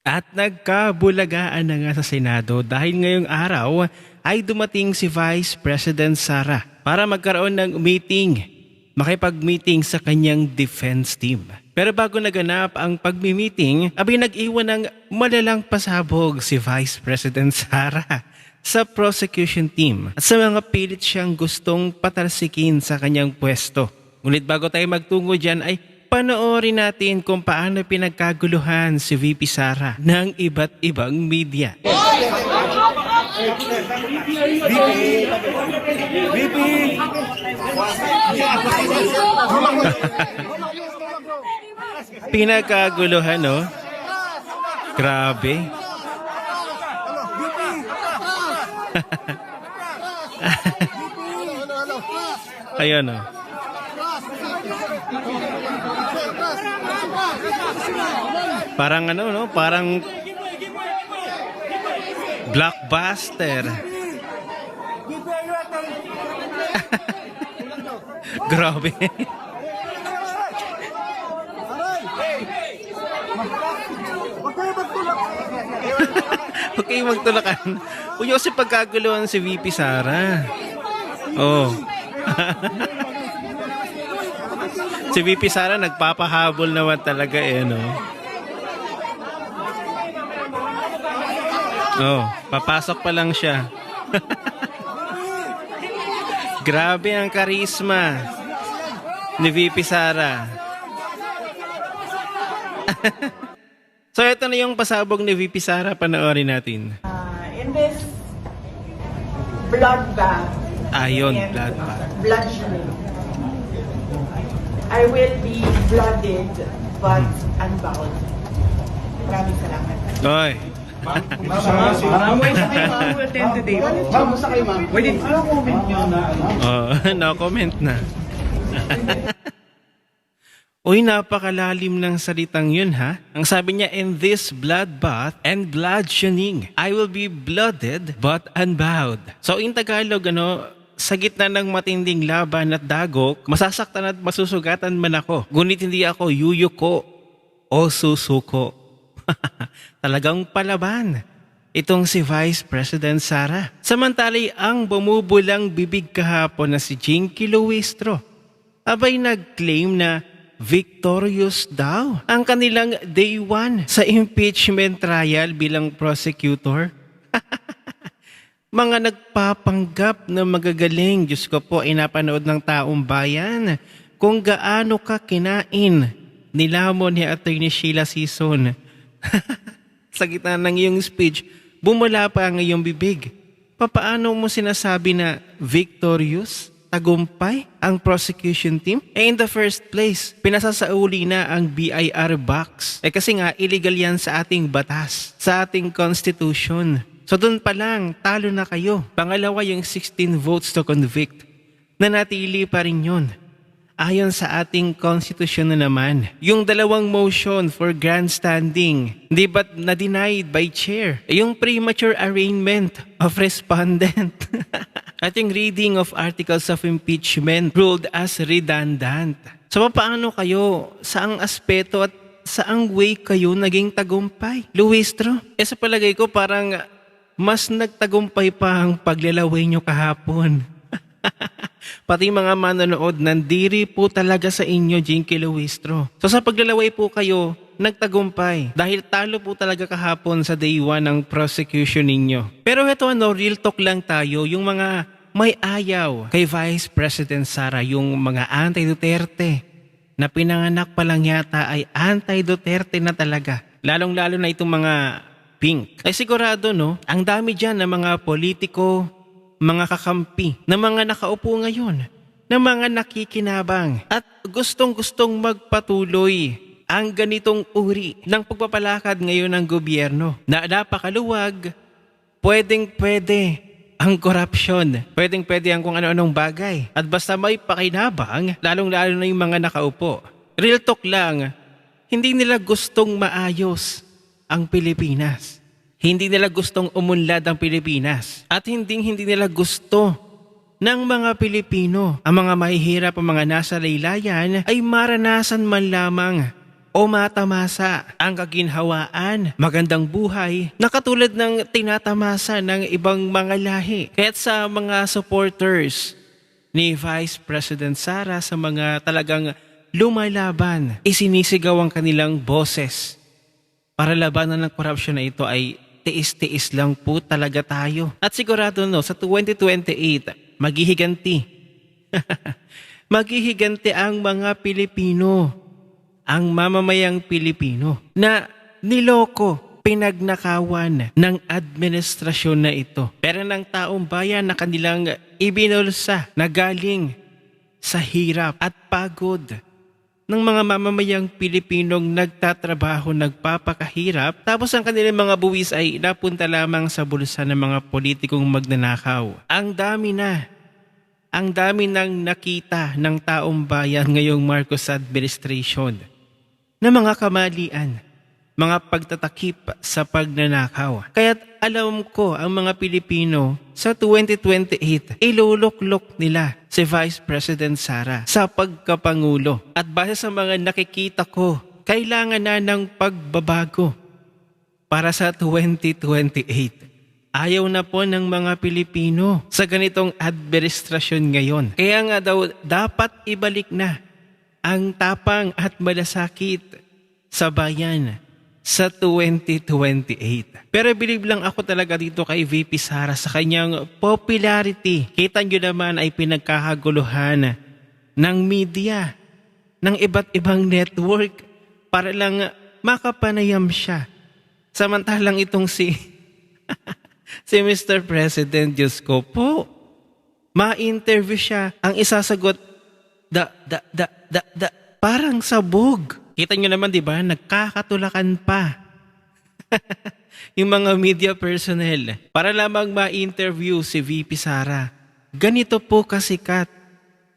At nagkabulagaan na nga sa Senado dahil ngayong araw ay dumating si Vice President Sara para magkaroon ng meeting, makipag-meeting sa kanyang defense team. Pero bago naganap ang pagmi-meeting, abay nag-iwan ng malalang pasabog si Vice President Sara sa prosecution team at sa mga pilit siyang gustong patalsikin sa kanyang pwesto. Ngunit bago tayo magtungo dyan ay panoorin natin kung paano pinagkaguluhan si VP Sara ng iba't ibang media. VP! Pinagkaguluhan, no? Grabe. Ayan, no? Parang ano, no? Parang blockbuster. Grabe. Huwag kayo magtulakan. Huwag niyo kasi pagkaguluhan si VP Sara. Oh. Si VP Sara nagpapahabol naman talaga no? Oh, papasok pa lang siya. Grabe ang karisma ni VP Sara. So ito na yung pasabog ni VP Sara, panoorin natin. In this bloodbath, Ayon, and bloodbath. bloodshed, I will be blooded but unbound. Maraming salamat. Oy. Ma'am, who attend today po? Ma'am, basta kayo ma'am. Pwede, ano comment nyo na ano? Oh, no comment na. Uy, napakalalim ng salitang yun ha. Ang sabi niya, in this bloodbath and bloodshedding, I will be blooded but unbowed. So in Tagalog, sa gitna ng matinding laban at dagok, masasaktan at masusugatan man ako. Ngunit hindi ako yuyuko o susuko. Talagang palaban itong si Vice President Sara. Samantalay ang bumubulang bibig kahapon na si Jinky Luistro, abay nag-claim na victorious daw ang kanilang day 1 sa impeachment trial bilang prosecutor. Mga nagpapanggap na magagaling, Diyos ko po, inapanood ng taong bayan kung gaano ka kinain nilamon ni Atty. Sheila Sison. Sa gitna ng iyong speech, bumula pa ang iyong bibig. Papaano mo sinasabi na victorious, tagumpay ang prosecution team? In the first place, pinasasauli na ang BIR box. Kasi nga, illegal yan sa ating batas, sa ating constitution. So doon pa lang, talo na kayo. Pangalawa, yung 16 votes to convict. Nanatili pa rin yun. Ayon sa ating konstitusyon na naman, yung dalawang motion for grandstanding, di ba't na-denied by chair? Yung premature arraignment of respondent. At yung reading of articles of impeachment ruled as redundant. So paano kayo, saang aspeto at saang way kayo naging tagumpay? Luistro, sa palagay ko parang mas nagtagumpay pa ang paglalaway nyo kahapon. Pati mga manonood, nandiri po talaga sa inyo, Jinky Luistro. So sa paglalaway po kayo, nagtagumpay. Dahil talo po talaga kahapon sa day 1 ng prosecution ninyo. Pero ito real talk lang tayo, yung mga may ayaw kay Vice President Sara, yung mga anti-Duterte, na pinanganak pa lang yata ay anti-Duterte na talaga. Lalong-lalo na itong mga pink. Ay sigurado ang dami dyan ng mga politiko, mga kakampi, na mga nakaupo ngayon, na mga nakikinabang at gustong-gustong magpatuloy ang ganitong uri ng pagpapalakad ngayon ng gobyerno na napakaluwag, pwedeng-pwede ang korupsyon, pwedeng-pwede ang kung ano-anong bagay. At basta may pakinabang, lalong-lalo na yung mga nakaupo. Real talk lang, hindi nila gustong maayos ang Pilipinas. Hindi nila gustong umunlad ang Pilipinas. At hindi nila gusto ng mga Pilipino, ang mga mahihirap, ang mga nasa laylayan, ay maranasan man lamang o matamasa ang kaginhawaan, magandang buhay na katulad ng tinatamasa ng ibang mga lahi. Kaya't sa mga supporters ni Vice President Sara, sa mga talagang lumalaban, isinisigaw ang kanilang boses para labanan ng korupsyon na ito ay tiis-tiis lang po talaga tayo. At sigurado sa 2028, maghihiganti. Maghihiganti ang mga Pilipino, ang mamamayang Pilipino na niloko, pinagnakawan ng administrasyon na ito. Pero ng taong bayan na kanilang ibinulsa na galing sa hirap at pagod ng mga mamamayang Pilipinong nagtatrabaho, nagpapakahirap, tapos ang kanilang mga buwis ay napunta lamang sa bulsa ng mga politikong magnanakaw. Ang dami nang nakita ng taong bayan ngayong Marcos administration na mga kamalian, mga pagtatakip sa pagnanakaw. Kaya't alam ko ang mga Pilipino sa 2028, iluluklok nila si Vice President Sara sa pagkapangulo. At base sa mga nakikita ko, kailangan na ng pagbabago para sa 2028. Ayaw na po ng mga Pilipino sa ganitong administrasyon ngayon. Kaya nga daw, dapat ibalik na ang tapang at malasakit sa bayan sa 2028. Pero bilib lang ako talaga dito kay VP Sara sa kanyang popularity. Kita nyo naman ay pinagkakaguluhan ng media, ng iba't ibang network para lang makapanayam siya. Samantalang itong si Mr. President, Diyos ko po, ma-interview siya, ang isasagot, parang sabog. Kita nyo naman, di ba? Nagkakatulakan pa yung mga media personnel para lamang ma-interview si VP Sara. Ganito po kasikat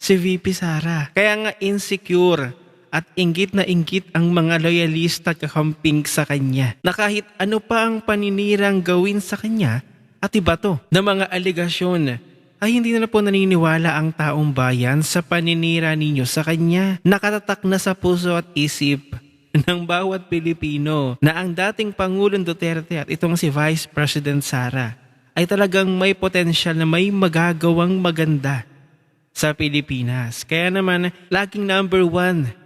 si VP Sara. Kaya nga insecure at inggit na inggit ang mga loyalista at kakamping sa kanya. Na kahit ano pa ang paninirang gawin sa kanya at iba to na mga aligasyon, ay hindi na po naniniwala ang taong bayan sa paninira ninyo sa kanya. Nakatatak na sa puso at isip ng bawat Pilipino na ang dating Pangulong Duterte at itong si Vice President Sara ay talagang may potensyal na may magagawang maganda sa Pilipinas. Kaya naman, laging number 1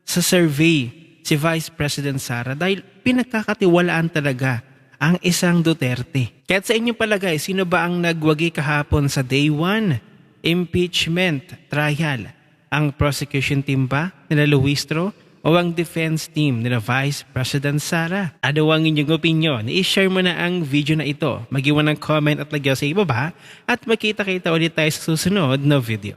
sa survey si Vice President Sara dahil pinagkakatiwalaan talaga ang isang Duterte. Kaya sa inyo palagay, sino ba ang nagwagi kahapon sa day 1 impeachment trial? Ang prosecution team ba nila Luistro o ang defense team nila Vice President Sara? Ano ang inyong opinion? I-share mo na ang video na ito. Mag-iwan ng comment at lagyan sa ibaba at makita-kita ulit tayo sa susunod na video.